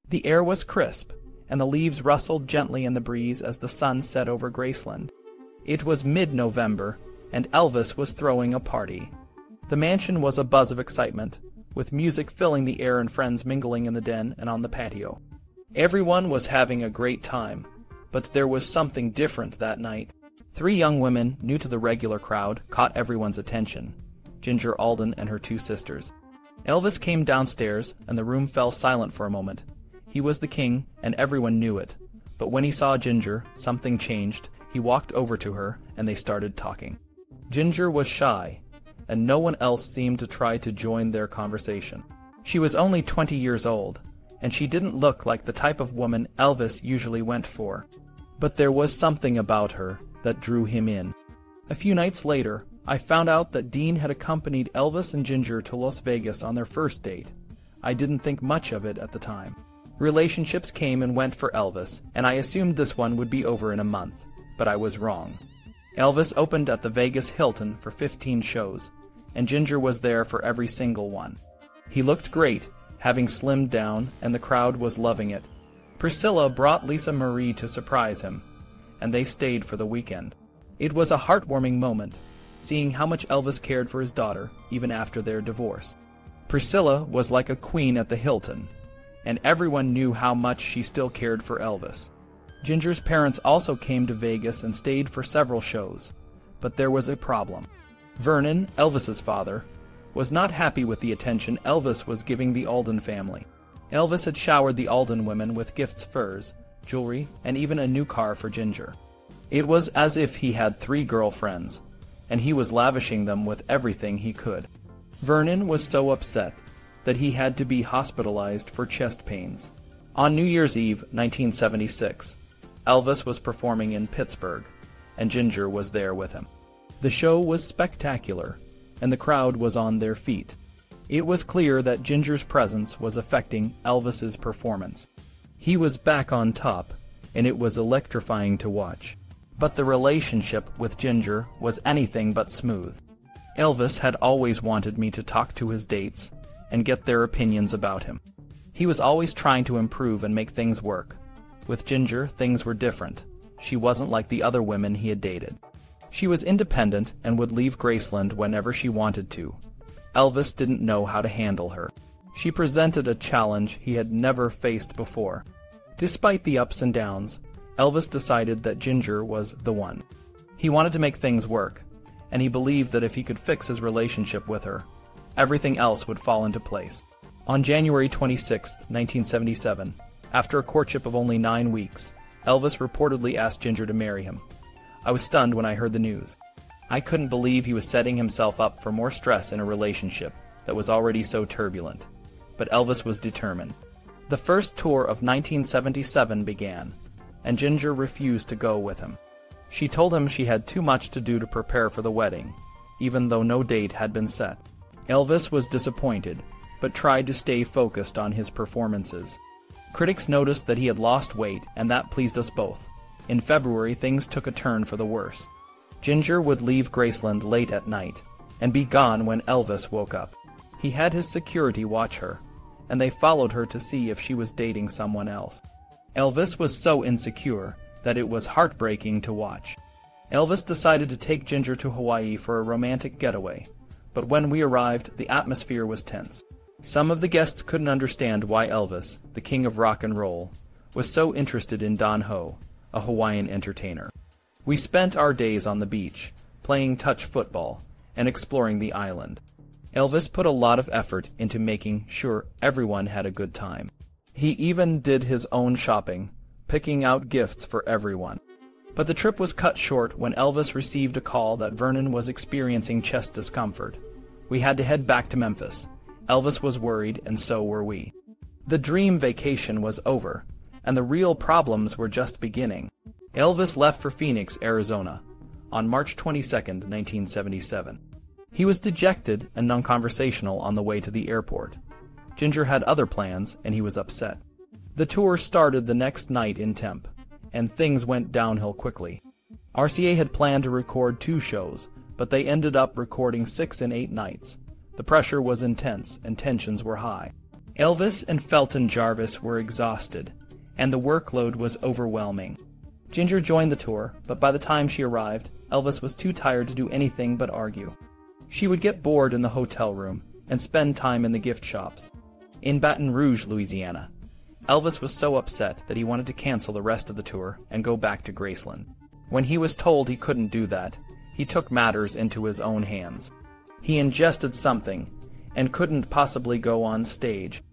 The air was crisp, and the leaves rustled gently in the breeze as the sun set over Graceland. It was mid-November, and Elvis was throwing a party. The mansion was a buzz of excitement, with music filling the air and friends mingling in the den and on the patio. Everyone was having a great time, but there was something different that night. 3 young women, new to the regular crowd, caught everyone's attention: Ginger Alden and her 2 sisters. Elvis came downstairs, and the room fell silent for a moment. He was the king, and everyone knew it. But when he saw Ginger, something changed. He walked over to her, and they started talking. Ginger was shy, and no one else seemed to try to join their conversation. She was only 20 years old, and she didn't look like the type of woman Elvis usually went for. But there was something about her that drew him in. A few nights later, I found out that Dean had accompanied Elvis and Ginger to Las Vegas on their first date. I didn't think much of it at the time. Relationships came and went for Elvis, and I assumed this one would be over in a month. But I was wrong. Elvis opened at the Vegas Hilton for 15 shows, and Ginger was there for every single one. He looked great, having slimmed down, and the crowd was loving it. Priscilla brought Lisa Marie to surprise him, and they stayed for the weekend. It was a heartwarming moment, seeing how much Elvis cared for his daughter, even after their divorce. Priscilla was like a queen at the Hilton, and everyone knew how much she still cared for Elvis. Ginger's parents also came to Vegas and stayed for several shows, but there was a problem. Vernon, Elvis's father, was not happy with the attention Elvis was giving the Alden family. Elvis had showered the Alden women with gifts, furs, jewelry, and even a new car for Ginger. It was as if he had 3 girlfriends, and he was lavishing them with everything he could. Vernon was so upset that he had to be hospitalized for chest pains. On New Year's Eve, 1976, Elvis was performing in Pittsburgh, and Ginger was there with him. The show was spectacular, and the crowd was on their feet. It was clear that Ginger's presence was affecting Elvis's performance. He was back on top, and it was electrifying to watch. But the relationship with Ginger was anything but smooth. Elvis had always wanted me to talk to his dates and get their opinions about him. He was always trying to improve and make things work. With Ginger, things were different. She wasn't like the other women he had dated. She was independent and would leave Graceland whenever she wanted to. Elvis didn't know how to handle her. She presented a challenge he had never faced before. Despite the ups and downs, Elvis decided that Ginger was the one. He wanted to make things work, and he believed that if he could fix his relationship with her, everything else would fall into place. On January 26, 1977, after a courtship of only 9 weeks, Elvis reportedly asked Ginger to marry him. I was stunned when I heard the news. I couldn't believe he was setting himself up for more stress in a relationship that was already so turbulent. But Elvis was determined. The first tour of 1977 began, and Ginger refused to go with him. She told him she had too much to do to prepare for the wedding, even though no date had been set. Elvis was disappointed, but tried to stay focused on his performances. Critics noticed that he had lost weight, and that pleased us both. In February, things took a turn for the worse. Ginger would leave Graceland late at night, and be gone when Elvis woke up. He had his security watch her, and they followed her to see if she was dating someone else. Elvis was so insecure that it was heartbreaking to watch. Elvis decided to take Ginger to Hawaii for a romantic getaway, but when we arrived, the atmosphere was tense. Some of the guests couldn't understand why Elvis, the king of rock and roll, was so interested in Don Ho, a Hawaiian entertainer. We spent our days on the beach, playing touch football, and exploring the island. Elvis put a lot of effort into making sure everyone had a good time. He even did his own shopping, picking out gifts for everyone. But the trip was cut short when Elvis received a call that Vernon was experiencing chest discomfort. We had to head back to Memphis. Elvis was worried, and so were we. The dream vacation was over, and the real problems were just beginning. Elvis left for Phoenix, Arizona, on March 22, 1977. He was dejected and non-conversational on the way to the airport. Ginger had other plans, and he was upset. The tour started the next night in Temp, and things went downhill quickly. RCA had planned to record 2 shows, but they ended up recording 6 and 8 nights. The pressure was intense, and tensions were high. Elvis and Felton Jarvis were exhausted, and the workload was overwhelming. Ginger joined the tour, but by the time she arrived, Elvis was too tired to do anything but argue. She would get bored in the hotel room and spend time in the gift shops. In Baton Rouge, Louisiana, Elvis was so upset that he wanted to cancel the rest of the tour and go back to Graceland. When he was told he couldn't do that, he took matters into his own hands. He ingested something and couldn't possibly go on stage.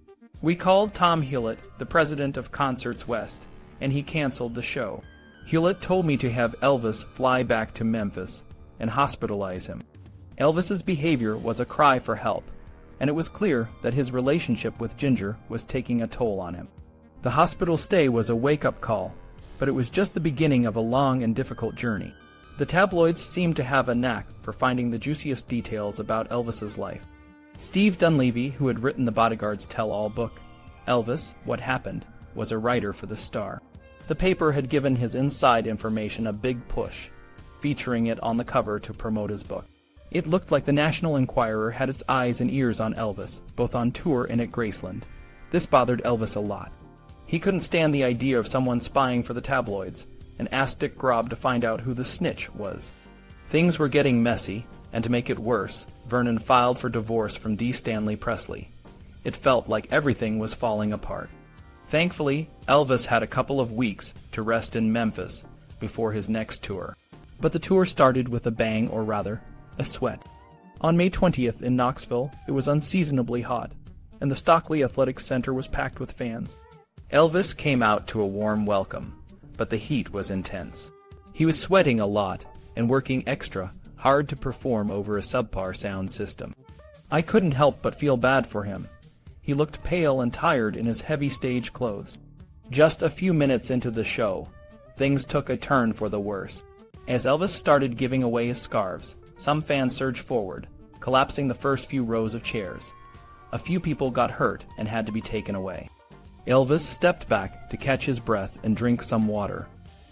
We called Tom Hewlett, the president of Concerts West, and he canceled the show. Hewlett told me to have Elvis fly back to Memphis and hospitalize him. Elvis's behavior was a cry for help, and it was clear that his relationship with Ginger was taking a toll on him. The hospital stay was a wake-up call, but it was just the beginning of a long and difficult journey. The tabloids seemed to have a knack for finding the juiciest details about Elvis's life. Steve Dunleavy, who had written the Bodyguard's tell-all book, Elvis, What Happened, was a writer for the Star. The paper had given his inside information a big push, featuring it on the cover to promote his book. It looked like the National Enquirer had its eyes and ears on Elvis, both on tour and at Graceland. This bothered Elvis a lot. He couldn't stand the idea of someone spying for the tabloids, and asked Dick Grobb to find out who the snitch was. Things were getting messy, and to make it worse, Vernon filed for divorce from D. Stanley Presley. It felt like everything was falling apart. Thankfully, Elvis had a couple of weeks to rest in Memphis before his next tour. But the tour started with a bang, or rather, a sweat. On May 20th in Knoxville, it was unseasonably hot, and the Stockley Athletic Center was packed with fans. Elvis came out to a warm welcome, but the heat was intense. He was sweating a lot and working extra hard to perform over a subpar sound system. I couldn't help but feel bad for him. He looked pale and tired in his heavy stage clothes. Just a few minutes into the show, things took a turn for the worse. As Elvis started giving away his scarves, some fans surged forward, collapsing the first few rows of chairs. A few people got hurt and had to be taken away. Elvis stepped back to catch his breath and drink some water.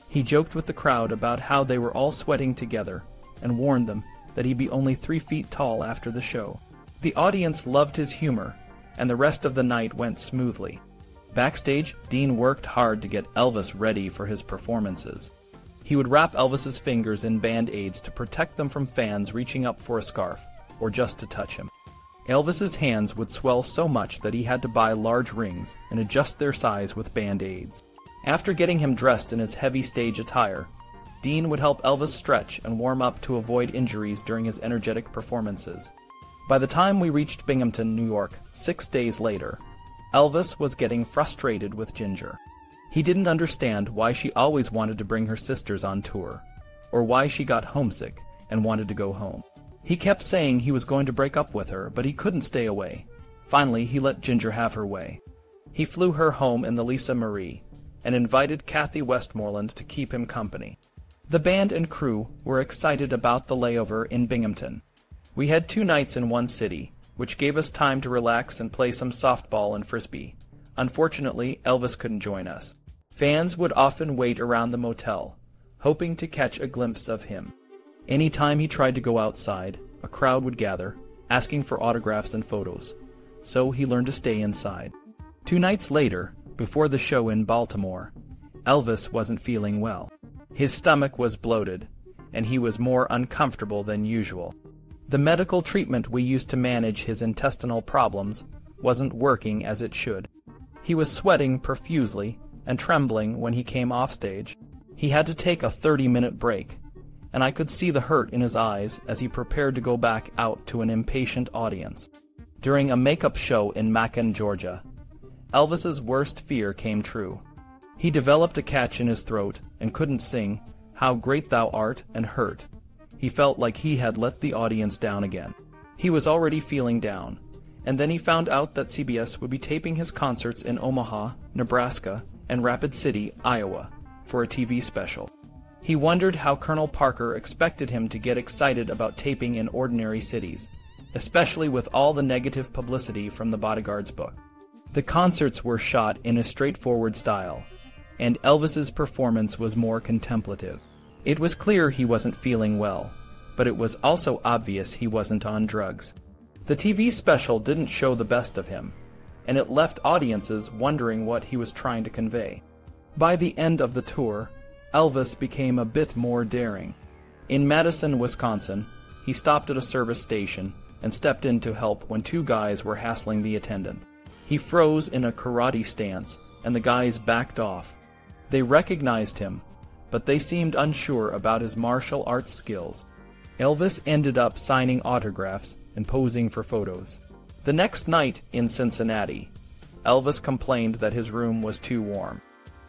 He joked with the crowd about how they were all sweating together and warned them that he'd be only 3 feet tall after the show. The audience loved his humor, and the rest of the night went smoothly. Backstage, Dean worked hard to get Elvis ready for his performances. He would wrap Elvis's fingers in band-aids to protect them from fans reaching up for a scarf, or just to touch him. Elvis's hands would swell so much that he had to buy large rings and adjust their size with band-aids. After getting him dressed in his heavy stage attire, Dean would help Elvis stretch and warm up to avoid injuries during his energetic performances. By the time we reached Binghamton, New York, 6 days later, Elvis was getting frustrated with Ginger. He didn't understand why she always wanted to bring her sisters on tour, or why she got homesick and wanted to go home. He kept saying he was going to break up with her, but he couldn't stay away. Finally, he let Ginger have her way. He flew her home in the Lisa Marie and invited Kathy Westmoreland to keep him company. The band and crew were excited about the layover in Binghamton. We had 2 nights in one city, which gave us time to relax and play some softball and frisbee. Unfortunately, Elvis couldn't join us. Fans would often wait around the motel, hoping to catch a glimpse of him. Any time he tried to go outside, a crowd would gather, asking for autographs and photos, so he learned to stay inside. 2 nights later, before the show in Baltimore, Elvis wasn't feeling well. His stomach was bloated, and he was more uncomfortable than usual. The medical treatment we used to manage his intestinal problems wasn't working as it should. He was sweating profusely and trembling when he came off stage. He had to take a 30-minute break, and I could see the hurt in his eyes as he prepared to go back out to an impatient audience. During a makeup show in Macon, Georgia, Elvis's worst fear came true. He developed a catch in his throat and couldn't sing "How Great Thou Art" and hurt. He felt like he had let the audience down again. He was already feeling down, and then he found out that CBS would be taping his concerts in Omaha, Nebraska, and Rapid City, Iowa, for a TV special. He wondered how Colonel Parker expected him to get excited about taping in ordinary cities, especially with all the negative publicity from the Bodyguard's book. The concerts were shot in a straightforward style, and Elvis's performance was more contemplative. It was clear he wasn't feeling well, but it was also obvious he wasn't on drugs. The TV special didn't show the best of him. and it left audiences wondering what he was trying to convey. By the end of the tour, Elvis became a bit more daring. In Madison, Wisconsin, he stopped at a service station and stepped in to help when two guys were hassling the attendant. He froze in a karate stance, and the guys backed off. They recognized him, but they seemed unsure about his martial arts skills. Elvis ended up signing autographs and posing for photos. The next night in Cincinnati, Elvis complained that his room was too warm.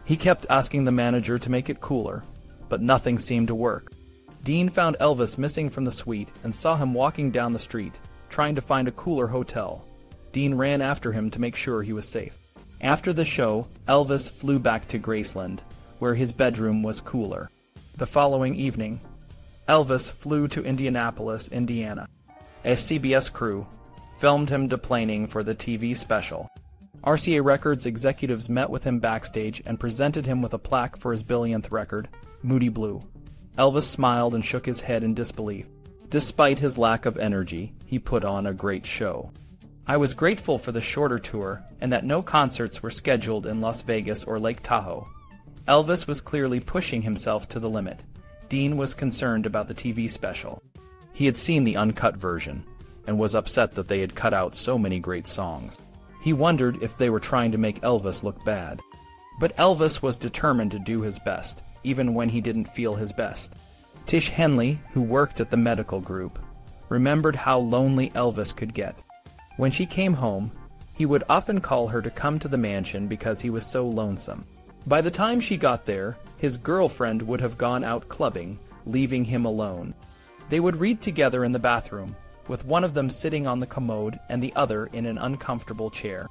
He kept asking the manager to make it cooler, but nothing seemed to work. Dean found Elvis missing from the suite and saw him walking down the street, trying to find a cooler hotel. Dean ran after him to make sure he was safe. After the show, Elvis flew back to Graceland, where his bedroom was cooler. The following evening, Elvis flew to Indianapolis, Indiana. A CBS crew filmed him deplaning for the TV special. RCA Records executives met with him backstage and presented him with a plaque for his billionth record, Moody Blue. Elvis smiled and shook his head in disbelief. Despite his lack of energy, he put on a great show. I was grateful for the shorter tour and that no concerts were scheduled in Las Vegas or Lake Tahoe. Elvis was clearly pushing himself to the limit. Dean was concerned about the TV special. He had seen the uncut version and was upset that they had cut out so many great songs. He wondered if they were trying to make Elvis look bad. But Elvis was determined to do his best, even when he didn't feel his best. Tish Henley, who worked at the medical group, remembered how lonely Elvis could get. When she came home, he would often call her to come to the mansion because he was so lonesome. By the time she got there, his girlfriend would have gone out clubbing, leaving him alone. They would read together in the bathroom, with one of them sitting on the commode and the other in an uncomfortable chair.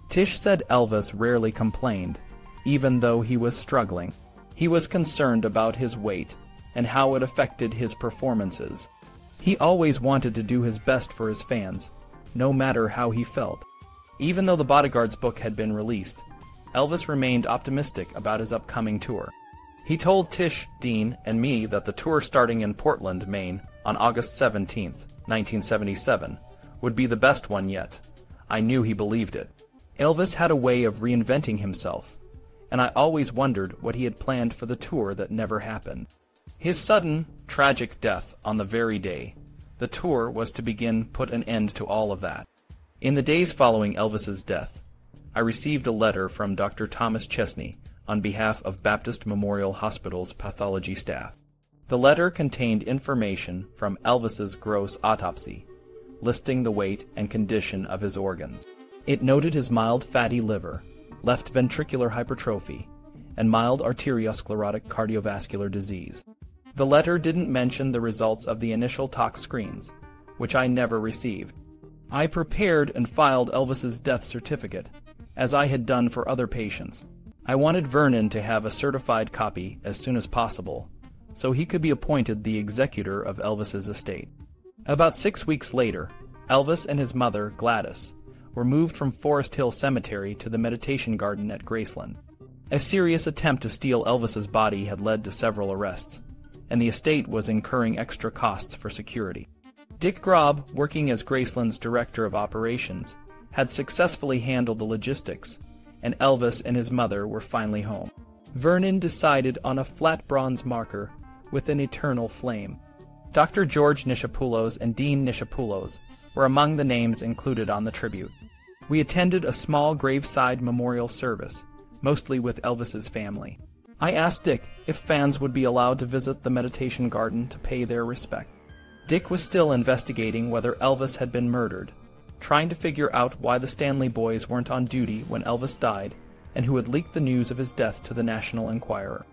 Tish said Elvis rarely complained, even though he was struggling. He was concerned about his weight and how it affected his performances. He always wanted to do his best for his fans, no matter how he felt. Even though the Bodyguards book had been released, Elvis remained optimistic about his upcoming tour. He told Tish, Dean, and me that the tour starting in Portland, Maine, on August 17, 1977, would be the best one yet. I knew he believed it. Elvis had a way of reinventing himself, and I always wondered what he had planned for the tour that never happened. His sudden, tragic death on the very day the tour was to begin put an end to all of that. In the days following Elvis's death, I received a letter from Dr. Thomas Chesney on behalf of Baptist Memorial Hospital's pathology staff. The letter contained information from Elvis's gross autopsy, listing the weight and condition of his organs. It noted his mild fatty liver, left ventricular hypertrophy, and mild arteriosclerotic cardiovascular disease. The letter didn't mention the results of the initial tox screens, which I never received. I prepared and filed Elvis's death certificate, as I had done for other patients. I wanted Vernon to have a certified copy as soon as possible, so he could be appointed the executor of Elvis's estate. About 6 weeks later, Elvis and his mother, Gladys, were moved from Forest Hill Cemetery to the Meditation Garden at Graceland. A serious attempt to steal Elvis's body had led to several arrests, and the estate was incurring extra costs for security. Dick Grob, working as Graceland's director of operations, had successfully handled the logistics, and Elvis and his mother were finally home. Vernon decided on a flat bronze marker with an eternal flame. Dr. George Nichopoulos and Dean Nichopoulos were among the names included on the tribute. We attended a small graveside memorial service, mostly with Elvis's family. I asked Dick if fans would be allowed to visit the Meditation Garden to pay their respect. Dick was still investigating whether Elvis had been murdered, trying to figure out why the Stanley boys weren't on duty when Elvis died, and who had leaked the news of his death to the National Enquirer.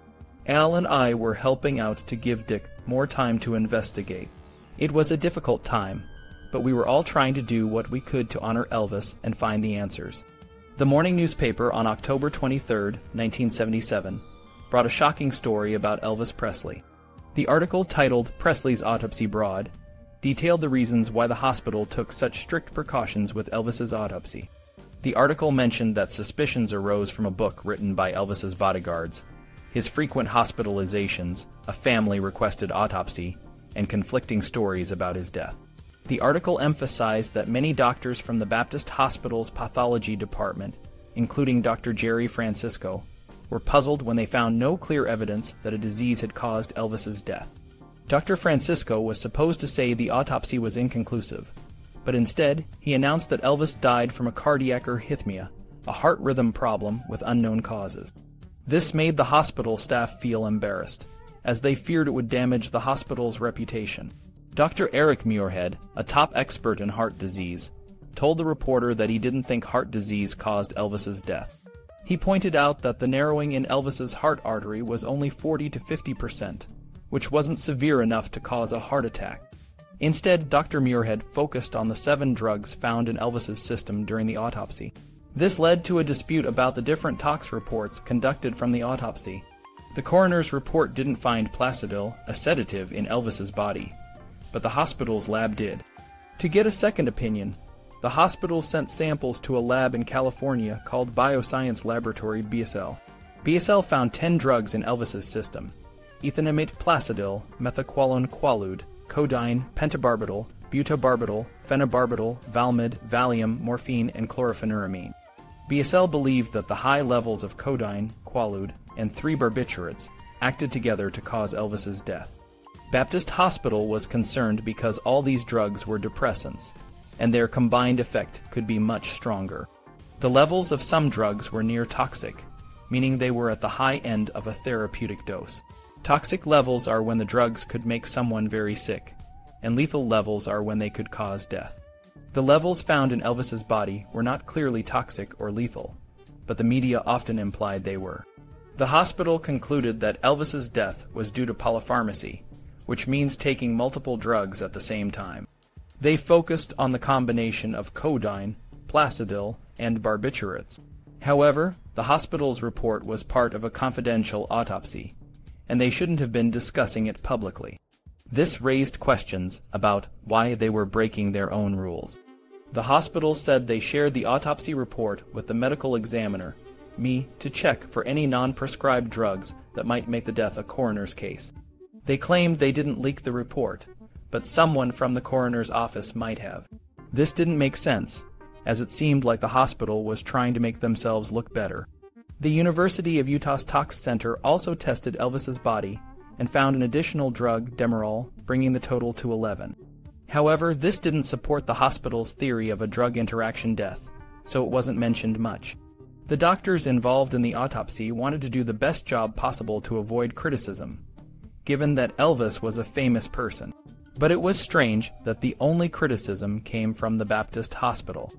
Al and I were helping out to give Dick more time to investigate. It was a difficult time, but we were all trying to do what we could to honor Elvis and find the answers. The morning newspaper on October 23, 1977, brought a shocking story about Elvis Presley. The article, titled "Presley's Autopsy Broad," detailed the reasons why the hospital took such strict precautions with Elvis's autopsy. The article mentioned that suspicions arose from a book written by Elvis's bodyguards, his frequent hospitalizations, a family-requested autopsy, and conflicting stories about his death. The article emphasized that many doctors from the Baptist Hospital's pathology department, including Dr. Jerry Francisco, were puzzled when they found no clear evidence that a disease had caused Elvis's death. Dr. Francisco was supposed to say the autopsy was inconclusive, but instead he announced that Elvis died from a cardiac arrhythmia, a heart rhythm problem with unknown causes. This made the hospital staff feel embarrassed, as they feared it would damage the hospital's reputation. Dr. Eric Muirhead, a top expert in heart disease, told the reporter that he didn't think heart disease caused Elvis's death. He pointed out that the narrowing in Elvis's heart artery was only 40 to 50%, which wasn't severe enough to cause a heart attack. Instead, Dr. Muirhead focused on the 7 drugs found in Elvis's system during the autopsy. This led to a dispute about the different tox reports conducted from the autopsy. The coroner's report didn't find Placidil, a sedative, in Elvis's body, but the hospital's lab did. To get a second opinion, the hospital sent samples to a lab in California called Bioscience Laboratory BSL. BSL found 10 drugs in Elvis's system: ethanamate Placidil, methaqualone quaalude, codeine, pentobarbital, butabarbital, phenobarbital, Valmid, Valium, morphine, and chlorpheniramine. BSL believed that the high levels of codeine, quaalude, and 3 barbiturates acted together to cause Elvis's death. Baptist Hospital was concerned because all these drugs were depressants, and their combined effect could be much stronger. The levels of some drugs were near toxic, meaning they were at the high end of a therapeutic dose. Toxic levels are when the drugs could make someone very sick, and lethal levels are when they could cause death. The levels found in Elvis's body were not clearly toxic or lethal, but the media often implied they were. The hospital concluded that Elvis's death was due to polypharmacy, which means taking multiple drugs at the same time. They focused on the combination of codeine, Placidil, and barbiturates. However, the hospital's report was part of a confidential autopsy, and they shouldn't have been discussing it publicly. This raised questions about why they were breaking their own rules. The hospital said they shared the autopsy report with the medical examiner, me, to check for any non-prescribed drugs that might make the death a coroner's case. They claimed they didn't leak the report, but someone from the coroner's office might have. This didn't make sense, as it seemed like the hospital was trying to make themselves look better. The University of Utah's Tox Center also tested Elvis's body and found an additional drug, Demerol, bringing the total to 11. However, this didn't support the hospital's theory of a drug interaction death, so it wasn't mentioned much. The doctors involved in the autopsy wanted to do the best job possible to avoid criticism, given that Elvis was a famous person. But it was strange that the only criticism came from the Baptist Hospital.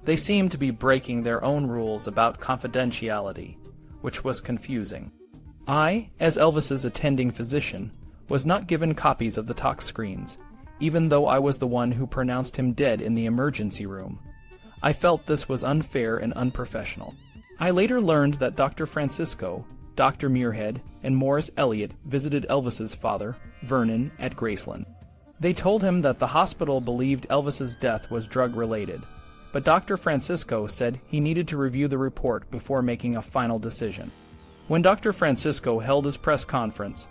They seemed to be breaking their own rules about confidentiality, which was confusing. I, as Elvis's attending physician, was not given copies of the tox screens, even though I was the one who pronounced him dead in the emergency room. I felt this was unfair and unprofessional. I later learned that Dr. Francisco, Dr. Muirhead, and Morris Elliott visited Elvis's father, Vernon, at Graceland. They told him that the hospital believed Elvis's death was drug-related, but Dr. Francisco said he needed to review the report before making a final decision. When Dr. Francisco held his press conference,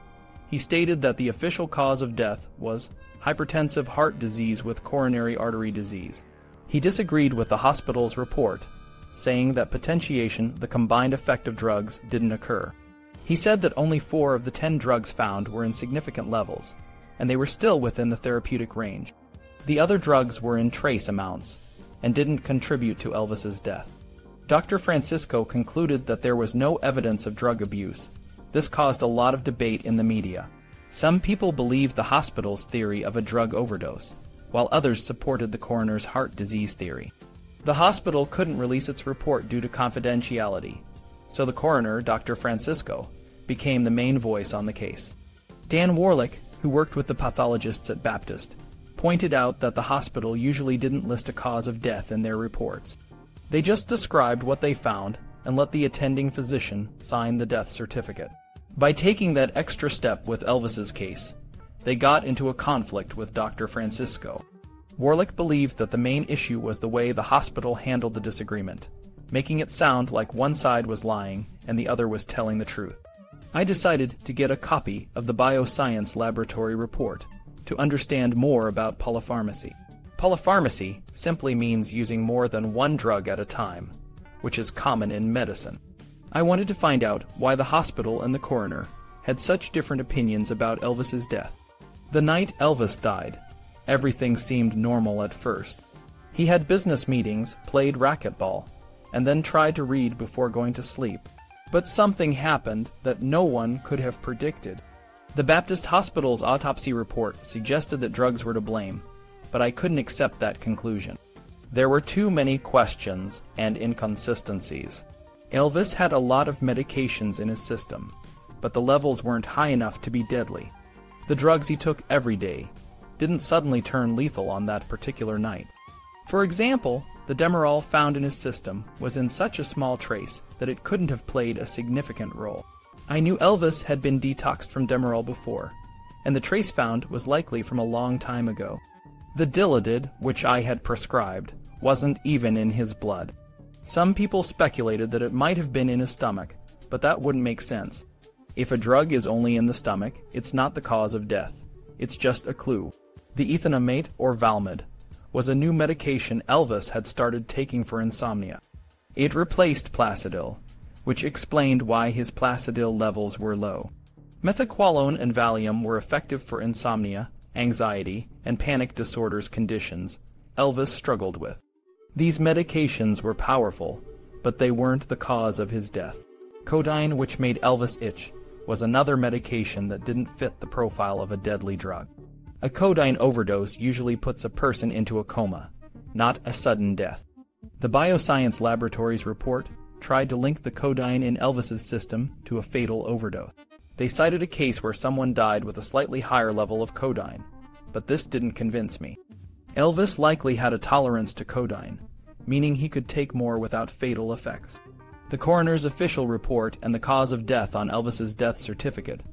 he stated that the official cause of death was hypertensive heart disease with coronary artery disease. He disagreed with the hospital's report, saying that potentiation, the combined effect of drugs, didn't occur. He said that only 4 of the 10 drugs found were in significant levels, and they were still within the therapeutic range. The other drugs were in trace amounts, and didn't contribute to Elvis's death. Dr. Francisco concluded that there was no evidence of drug abuse. This caused a lot of debate in the media. Some people believed the hospital's theory of a drug overdose, while others supported the coroner's heart disease theory. The hospital couldn't release its report due to confidentiality, so the coroner, Dr. Francisco, became the main voice on the case. Dan Warlick, who worked with the pathologists at Baptist, pointed out that the hospital usually didn't list a cause of death in their reports. They just described what they found and let the attending physician sign the death certificate. By taking that extra step with Elvis's case, they got into a conflict with Dr. Francisco. Warlick believed that the main issue was the way the hospital handled the disagreement, making it sound like one side was lying and the other was telling the truth. I decided to get a copy of the Bioscience Laboratory report to understand more about polypharmacy. Polypharmacy simply means using more than one drug at a time, which is common in medicine. I wanted to find out why the hospital and the coroner had such different opinions about Elvis's death. The night Elvis died, everything seemed normal at first. He had business meetings, played racquetball, and then tried to read before going to sleep. But something happened that no one could have predicted. The Baptist Hospital's autopsy report suggested that drugs were to blame, but I couldn't accept that conclusion. There were too many questions and inconsistencies. Elvis had a lot of medications in his system, but the levels weren't high enough to be deadly. The drugs he took every day didn't suddenly turn lethal on that particular night. For example, the Demerol found in his system was in such a small trace that it couldn't have played a significant role. I knew Elvis had been detoxed from Demerol before, and the trace found was likely from a long time ago. The Dilaudid, which I had prescribed, wasn't even in his blood. Some people speculated that it might have been in his stomach, but that wouldn't make sense. If a drug is only in the stomach, it's not the cause of death. It's just a clue. The ethanamate, or Valmid, was a new medication Elvis had started taking for insomnia. It replaced Placidil, which explained why his Placidil levels were low. Methaqualone and Valium were effective for insomnia, anxiety, and panic disorders conditions Elvis struggled with. These medications were powerful, but they weren't the cause of his death. Codeine, which made Elvis itch, was another medication that didn't fit the profile of a deadly drug. A codeine overdose usually puts a person into a coma, not a sudden death. The Bioscience Laboratories report tried to link the codeine in Elvis's system to a fatal overdose. They cited a case where someone died with a slightly higher level of codeine, but this didn't convince me. Elvis likely had a tolerance to codeine, meaning he could take more without fatal effects. The coroner's official report and the cause of death on Elvis's death certificate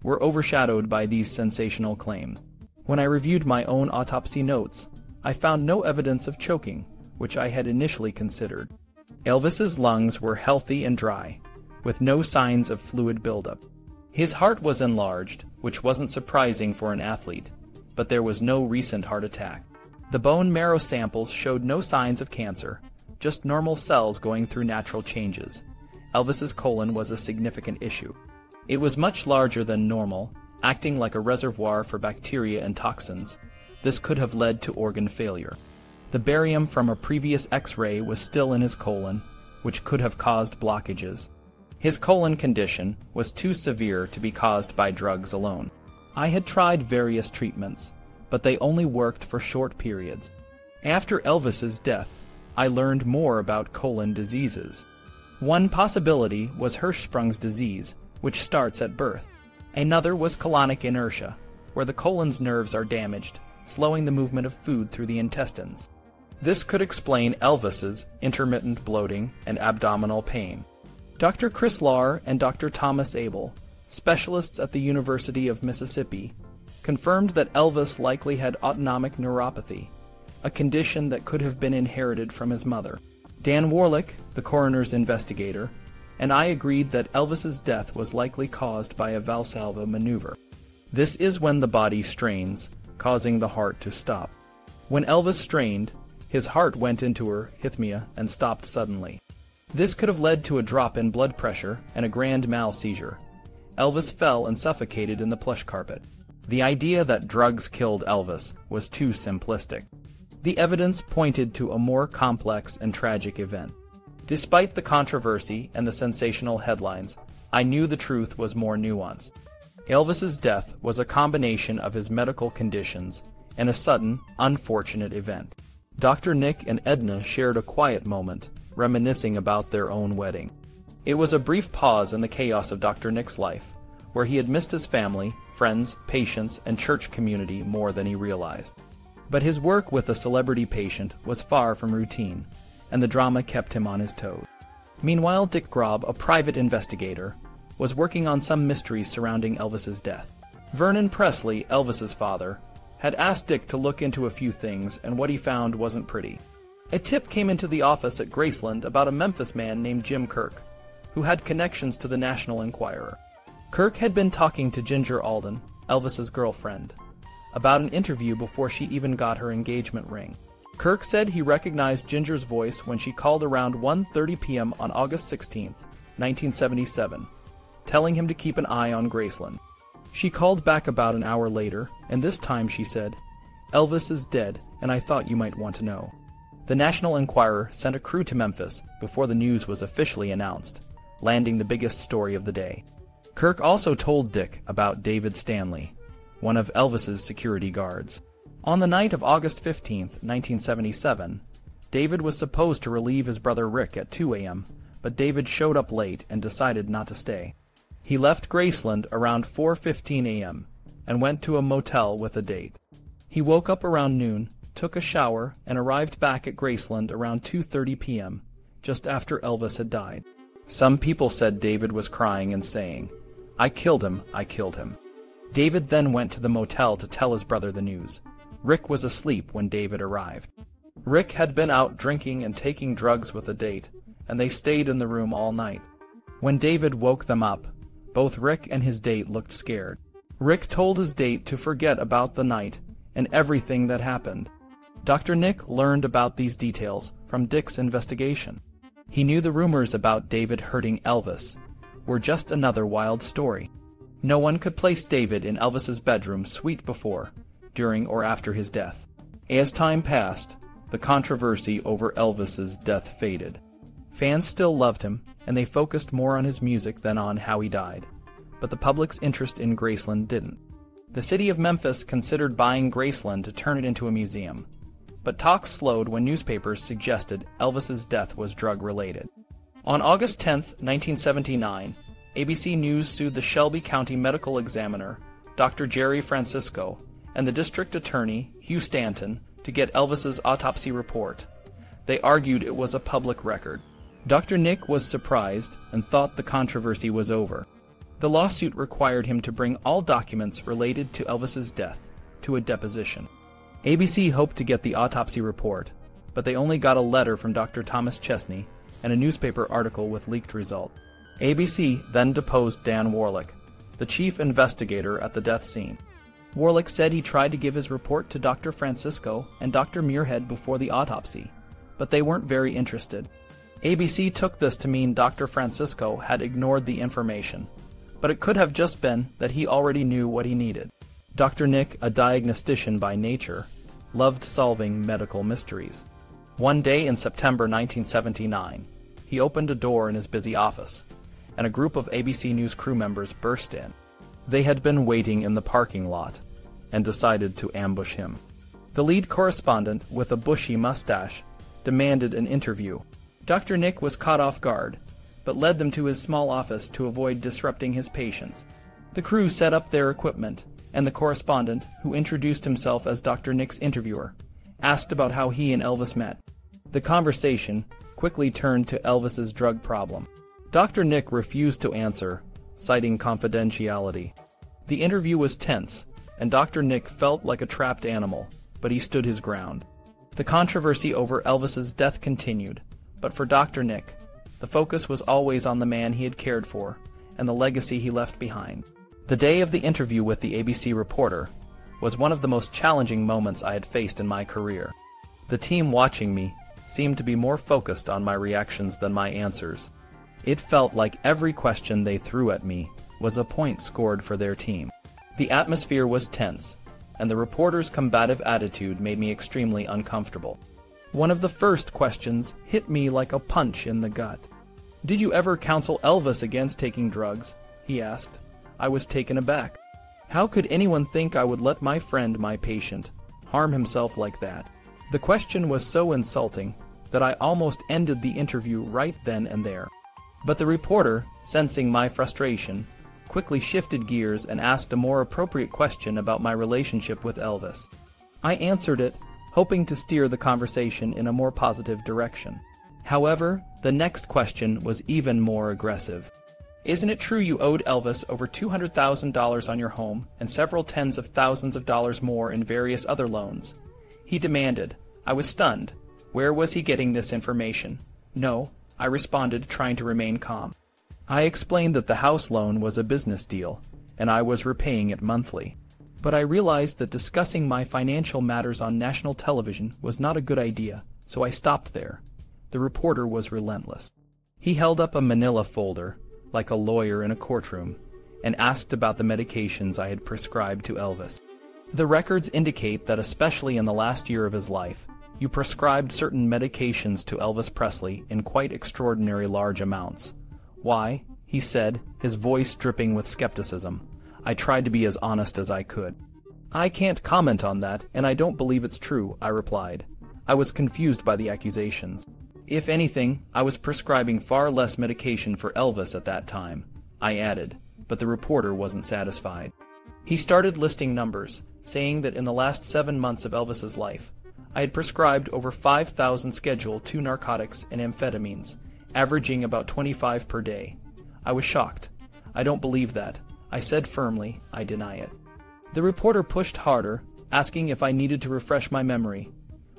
were overshadowed by these sensational claims. When I reviewed my own autopsy notes, I found no evidence of choking, which I had initially considered. Elvis's lungs were healthy and dry, with no signs of fluid buildup. His heart was enlarged, which wasn't surprising for an athlete, but there was no recent heart attack. The bone marrow samples showed no signs of cancer, just normal cells going through natural changes. Elvis's colon was a significant issue. It was much larger than normal, acting like a reservoir for bacteria and toxins. This could have led to organ failure. The barium from a previous X-ray was still in his colon, which could have caused blockages. His colon condition was too severe to be caused by drugs alone. I had tried various treatments, but they only worked for short periods. After Elvis's death, I learned more about colon diseases. One possibility was Hirschsprung's disease, which starts at birth. Another was colonic inertia, where the colon's nerves are damaged, slowing the movement of food through the intestines. This could explain Elvis's intermittent bloating and abdominal pain. Dr. Chris Lahr and Dr. Thomas Abel, specialists at the University of Mississippi, confirmed that Elvis likely had autonomic neuropathy, a condition that could have been inherited from his mother. Dan Warlick, the coroner's investigator, and I agreed that Elvis's death was likely caused by a Valsalva maneuver. This is when the body strains, causing the heart to stop. When Elvis strained, his heart went into arrhythmia and stopped suddenly. This could have led to a drop in blood pressure and a grand mal seizure. Elvis fell and suffocated in the plush carpet. The idea that drugs killed Elvis was too simplistic. The evidence pointed to a more complex and tragic event. Despite the controversy and the sensational headlines, I knew the truth was more nuanced. Elvis's death was a combination of his medical conditions and a sudden, unfortunate event. Dr. Nick and Edna shared a quiet moment, reminiscing about their own wedding. It was a brief pause in the chaos of Dr. Nick's life, where he had missed his family, friends, patients, and church community more than he realized. But his work with a celebrity patient was far from routine, and the drama kept him on his toes. Meanwhile, Dick Grob, a private investigator, was working on some mysteries surrounding Elvis's death. Vernon Presley, Elvis's father, had asked Dick to look into a few things, and what he found wasn't pretty. A tip came into the office at Graceland about a Memphis man named Jim Kirk, who had connections to the National Enquirer. Kirk had been talking to Ginger Alden, Elvis's girlfriend. about an interview before she even got her engagement ring. Kirk said he recognized Ginger's voice when she called around 1:30 p.m. on August 16, 1977, telling him to keep an eye on Graceland. She called back about an hour later, and this time she said, "Elvis is dead, and I thought you might want to know." The National Enquirer sent a crew to Memphis before the news was officially announced, landing the biggest story of the day. Kirk also told Dick about David Stanley, one of Elvis's security guards. On the night of August 15, 1977, David was supposed to relieve his brother Rick at 2 a.m., but David showed up late and decided not to stay. He left Graceland around 4:15 a.m. and went to a motel with a date. He woke up around noon, took a shower, and arrived back at Graceland around 2:30 p.m., just after Elvis had died. Some people said David was crying and saying, "I killed him, I killed him." David then went to the motel to tell his brother the news. Rick was asleep when David arrived. Rick had been out drinking and taking drugs with a date, and they stayed in the room all night. When David woke them up, both Rick and his date looked scared. Rick told his date to forget about the night and everything that happened. Dr. Nick learned about these details from Dick's investigation. He knew the rumors about David hurting Elvis were just another wild story. No one could place David in Elvis's bedroom suite before, during, or after his death. As time passed, the controversy over Elvis's death faded. Fans still loved him, and they focused more on his music than on how he died. But the public's interest in Graceland didn't. The city of Memphis considered buying Graceland to turn it into a museum. But talks slowed when newspapers suggested Elvis's death was drug-related. On August 10, 1979, ABC News sued the Shelby County Medical Examiner, Dr. Jerry Francisco, and the district attorney, Hugh Stanton, to get Elvis's autopsy report. They argued it was a public record. Dr. Nick was surprised and thought the controversy was over. The lawsuit required him to bring all documents related to Elvis's death to a deposition. ABC hoped to get the autopsy report, but they only got a letter from Dr. Thomas Chesney and a newspaper article with leaked results. ABC then deposed Dan Warlick, the chief investigator at the death scene. Warlick said he tried to give his report to Dr. Francisco and Dr. Muirhead before the autopsy, but they weren't very interested. ABC took this to mean Dr. Francisco had ignored the information, but it could have just been that he already knew what he needed. Dr. Nick, a diagnostician by nature, loved solving medical mysteries. One day in September 1979, he opened a door in his busy office, and a group of ABC News crew members burst in. They had been waiting in the parking lot and decided to ambush him. The lead correspondent, with a bushy mustache, demanded an interview. Dr. Nick was caught off guard, but led them to his small office to avoid disrupting his patients. The crew set up their equipment, and the correspondent, who introduced himself as Dr. Nick's interviewer, asked about how he and Elvis met. The conversation quickly turned to Elvis's drug problem. Dr. Nick refused to answer, citing confidentiality. The interview was tense, and Dr. Nick felt like a trapped animal, but he stood his ground. The controversy over Elvis's death continued, but for Dr. Nick, the focus was always on the man he had cared for and the legacy he left behind. The day of the interview with the ABC reporter was one of the most challenging moments I had faced in my career. The team watching me seemed to be more focused on my reactions than my answers. It felt like every question they threw at me was a point scored for their team. The atmosphere was tense, and the reporter's combative attitude made me extremely uncomfortable. One of the first questions hit me like a punch in the gut. "Did you ever counsel Elvis against taking drugs?" he asked. I was taken aback. How could anyone think I would let my friend, my patient, harm himself like that? The question was so insulting that I almost ended the interview right then and there. But the reporter, sensing my frustration, quickly shifted gears and asked a more appropriate question about my relationship with Elvis. I answered it, hoping to steer the conversation in a more positive direction. However, the next question was even more aggressive. "Isn't it true you owed Elvis over $200,000 on your home and several tens of thousands of dollars more in various other loans?" he demanded. I was stunned. Where was he getting this information? "No," I responded, trying to remain calm. I explained that the house loan was a business deal, and I was repaying it monthly. But I realized that discussing my financial matters on national television was not a good idea, so I stopped there. The reporter was relentless. He held up a manila folder, like a lawyer in a courtroom, and asked about the medications I had prescribed to Elvis. The records indicate that especially in the last year of his life, you prescribed certain medications to Elvis Presley in quite extraordinary large amounts. Why, he said, his voice dripping with skepticism. I tried to be as honest as I could. I can't comment on that, and I don't believe it's true, I replied. I was confused by the accusations. If anything, I was prescribing far less medication for Elvis at that time, I added, but the reporter wasn't satisfied. He started listing numbers, saying that in the last 7 months of Elvis's life, I had prescribed over 5,000 Schedule II narcotics and amphetamines, averaging about 25 per day. I was shocked. I don't believe that. I said firmly, I deny it. The reporter pushed harder, asking if I needed to refresh my memory.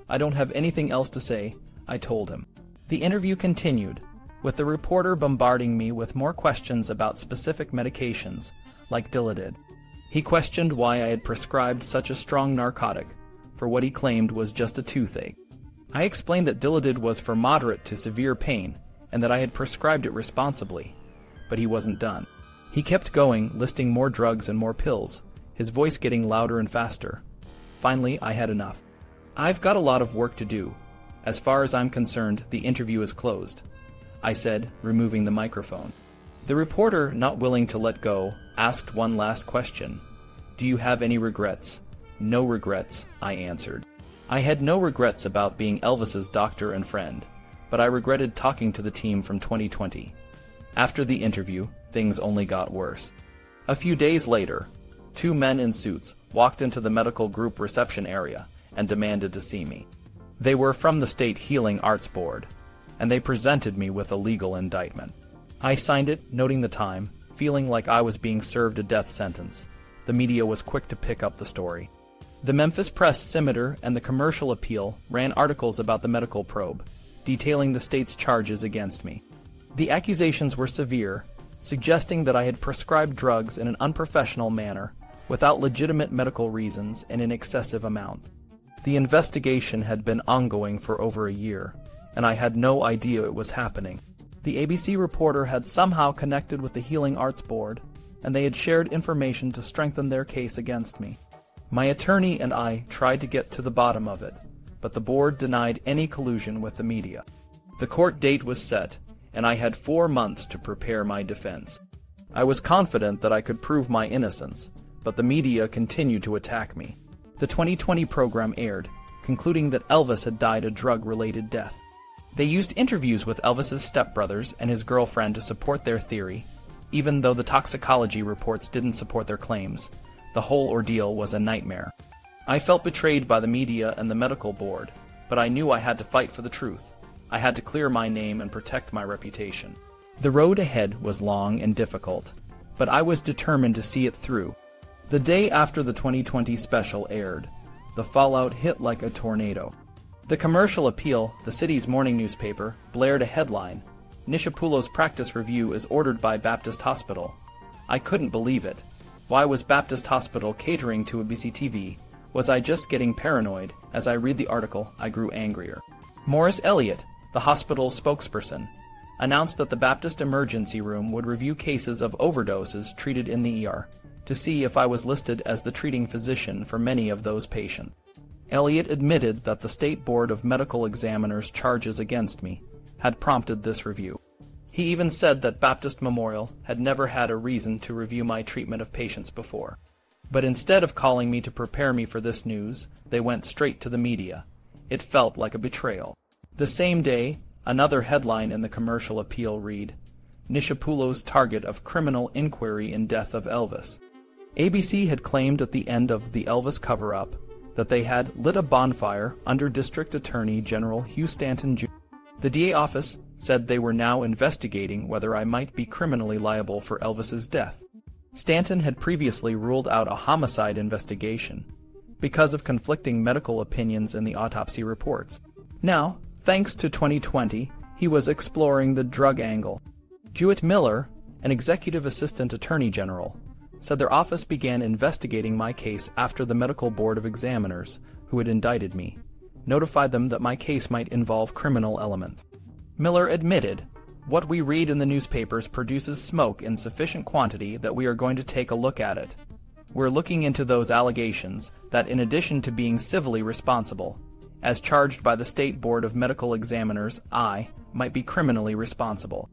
I don't have anything else to say, I told him. The interview continued, with the reporter bombarding me with more questions about specific medications, like Dilaudid. He questioned why I had prescribed such a strong narcotic, for what he claimed was just a toothache. I explained that Dilaudid was for moderate to severe pain, and that I had prescribed it responsibly. But he wasn't done. He kept going, listing more drugs and more pills, his voice getting louder and faster. Finally, I had enough. I've got a lot of work to do. As far as I'm concerned, the interview is closed, I said, removing the microphone. The reporter, not willing to let go, asked one last question. Do you have any regrets? No regrets, I answered. I had no regrets about being Elvis's doctor and friend, but I regretted talking to the team from 2020. After the interview, things only got worse. A few days later, 2 men in suits walked into the medical group reception area and demanded to see me. They were from the State Healing Arts Board, and they presented me with a legal indictment. I signed it, noting the time, feeling like I was being served a death sentence. The media was quick to pick up the story. The Memphis Press-Scimitar and the Commercial Appeal ran articles about the medical probe, detailing the state's charges against me. The accusations were severe, suggesting that I had prescribed drugs in an unprofessional manner, without legitimate medical reasons and in excessive amounts. The investigation had been ongoing for over a year, and I had no idea it was happening. The ABC reporter had somehow connected with the Healing Arts Board, and they had shared information to strengthen their case against me. My attorney and I tried to get to the bottom of it, but the board denied any collusion with the media. The court date was set, and I had 4 months to prepare my defense. I was confident that I could prove my innocence, but the media continued to attack me. The 2020 program aired, concluding that Elvis had died a drug-related death. They used interviews with Elvis's stepbrothers and his girlfriend to support their theory, even though the toxicology reports didn't support their claims. The whole ordeal was a nightmare. I felt betrayed by the media and the medical board, but I knew I had to fight for the truth. I had to clear my name and protect my reputation. The road ahead was long and difficult, but I was determined to see it through. The day after the 2020 special aired, the fallout hit like a tornado. The Commercial Appeal, the city's morning newspaper, blared a headline, "Nichopoulos practice review is ordered by Baptist Hospital." I couldn't believe it. Why was Baptist Hospital catering to a BCTV? Was I just getting paranoid? As I read the article, I grew angrier. Morris Elliott, the hospital's spokesperson, announced that the Baptist emergency room would review cases of overdoses treated in the ER to see if I was listed as the treating physician for many of those patients. Elliott admitted that the State Board of Medical Examiners' charges against me had prompted this review. He even said that Baptist Memorial had never had a reason to review my treatment of patients before. But instead of calling me to prepare me for this news, they went straight to the media. It felt like a betrayal. The same day, another headline in the Commercial Appeal read, "Nichopoulos target of criminal inquiry in death of Elvis." ABC had claimed at the end of the Elvis cover-up that they had lit a bonfire under District Attorney General Hugh Stanton Jr. The DA office said they were now investigating whether I might be criminally liable for Elvis's death. Stanton had previously ruled out a homicide investigation because of conflicting medical opinions in the autopsy reports. Now, thanks to 2020, he was exploring the drug angle. Jewett Miller, an executive assistant attorney general, said their office began investigating my case after the medical board of examiners, who had indicted me, notified them that my case might involve criminal elements. Miller admitted, "What we read in the newspapers produces smoke in sufficient quantity that we are going to take a look at it. We're looking into those allegations that in addition to being civilly responsible, as charged by the State Board of Medical Examiners, I might be criminally responsible."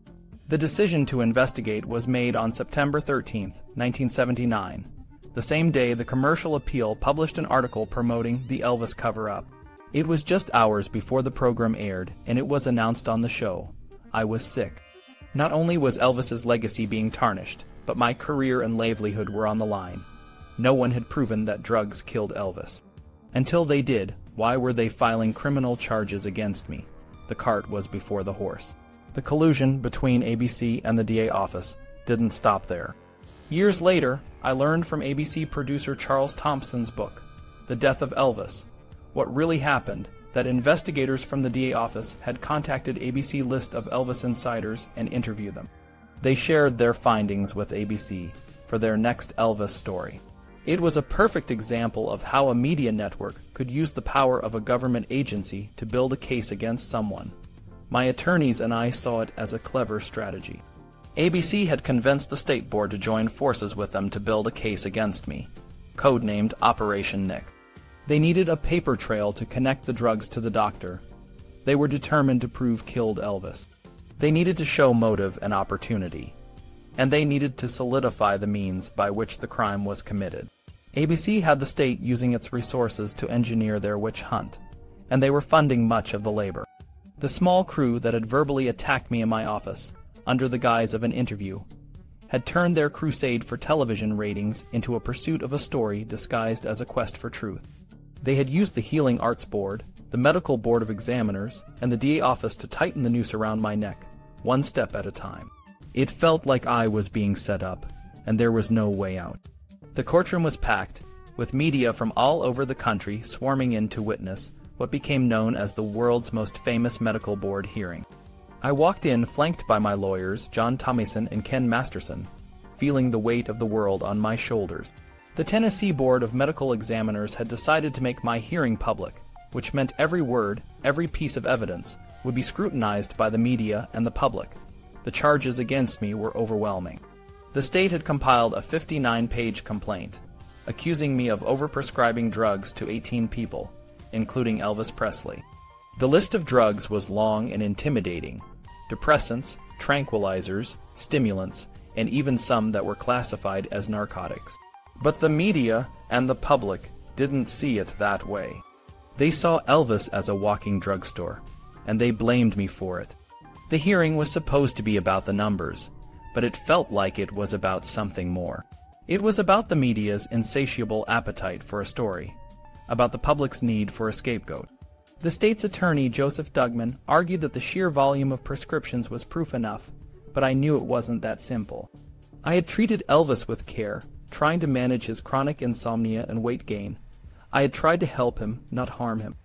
The decision to investigate was made on September 13, 1979, the same day the Commercial Appeal published an article promoting the Elvis cover-up. It was just hours before the program aired, and it was announced on the show. I was sick. Not only was Elvis's legacy being tarnished, but my career and livelihood were on the line. No one had proven that drugs killed Elvis. Until they did, why were they filing criminal charges against me? The cart was before the horse. The collusion between ABC and the DA office didn't stop there. Years later, I learned from ABC producer Charles Thompson's book, The Death of Elvis, what really happened, that investigators from the DA office had contacted ABC list of Elvis insiders and interviewed them. They shared their findings with ABC for their next Elvis story. It was a perfect example of how a media network could use the power of a government agency to build a case against someone. My attorneys and I saw it as a clever strategy. ABC had convinced the State Board to join forces with them to build a case against me, codenamed Operation Nick. They needed a paper trail to connect the drugs to the doctor. They were determined to prove killed Elvis. They needed to show motive and opportunity. And they needed to solidify the means by which the crime was committed. ABC had the state using its resources to engineer their witch hunt, and they were funding much of the labor. The small crew that had verbally attacked me in my office, under the guise of an interview, had turned their crusade for television ratings into a pursuit of a story disguised as a quest for truth. They had used the Healing Arts Board, the Medical Board of Examiners, and the DA office to tighten the noose around my neck, one step at a time. It felt like I was being set up, and there was no way out. The courtroom was packed, with media from all over the country swarming in to witness what became known as the world's most famous medical board hearing. I walked in flanked by my lawyers, John Tommyson and Ken Masterson, feeling the weight of the world on my shoulders. The Tennessee Board of Medical Examiners had decided to make my hearing public, which meant every word, every piece of evidence, would be scrutinized by the media and the public. The charges against me were overwhelming. The state had compiled a 59-page complaint, accusing me of overprescribing drugs to 18 people, including Elvis Presley. The list of drugs was long and intimidating: depressants, tranquilizers, stimulants, and even some that were classified as narcotics. But the media and the public didn't see it that way. They saw Elvis as a walking drugstore, and they blamed me for it. The hearing was supposed to be about the numbers, but it felt like it was about something more. It was about the media's insatiable appetite for a story, about the public's need for a scapegoat. The state's attorney, Joseph Dugman, argued that the sheer volume of prescriptions was proof enough, but I knew it wasn't that simple. I had treated Elvis with care, trying to manage his chronic insomnia and weight gain. I had tried to help him, not harm him.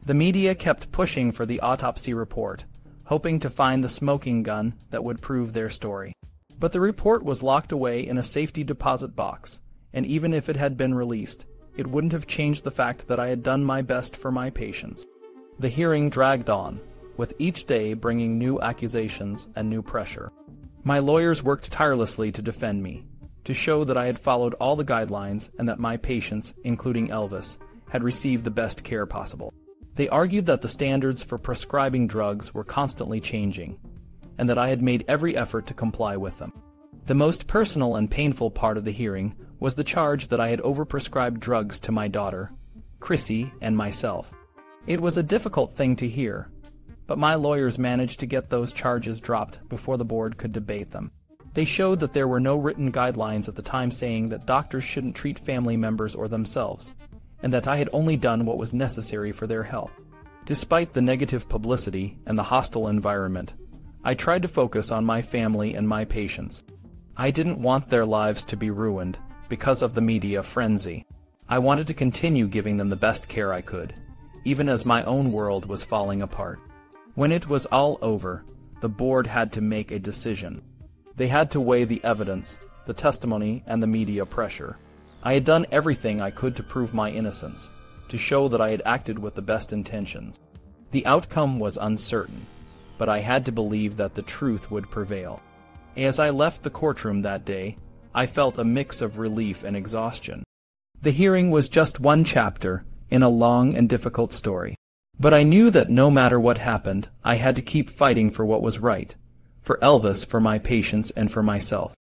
The media kept pushing for the autopsy report, hoping to find the smoking gun that would prove their story. But the report was locked away in a safety deposit box, and even if it had been released, it wouldn't have changed the fact that I had done my best for my patients. The hearing dragged on, with each day bringing new accusations and new pressure. My lawyers worked tirelessly to defend me, to show that I had followed all the guidelines and that my patients, including Elvis, had received the best care possible. They argued that the standards for prescribing drugs were constantly changing, and that I had made every effort to comply with them. The most personal and painful part of the hearing was the charge that I had overprescribed drugs to my daughter, Chrissy, and myself. It was a difficult thing to hear, but my lawyers managed to get those charges dropped before the board could debate them. They showed that there were no written guidelines at the time saying that doctors shouldn't treat family members or themselves, and that I had only done what was necessary for their health. Despite the negative publicity and the hostile environment, I tried to focus on my family and my patients. I didn't want their lives to be ruined because of the media frenzy. I wanted to continue giving them the best care I could, even as my own world was falling apart. When it was all over, the board had to make a decision. They had to weigh the evidence, the testimony, and the media pressure. I had done everything I could to prove my innocence, to show that I had acted with the best intentions. The outcome was uncertain, but I had to believe that the truth would prevail. As I left the courtroom that day, I felt a mix of relief and exhaustion. The hearing was just one chapter in a long and difficult story. But I knew that no matter what happened, I had to keep fighting for what was right, for Elvis, for my patients, and for myself.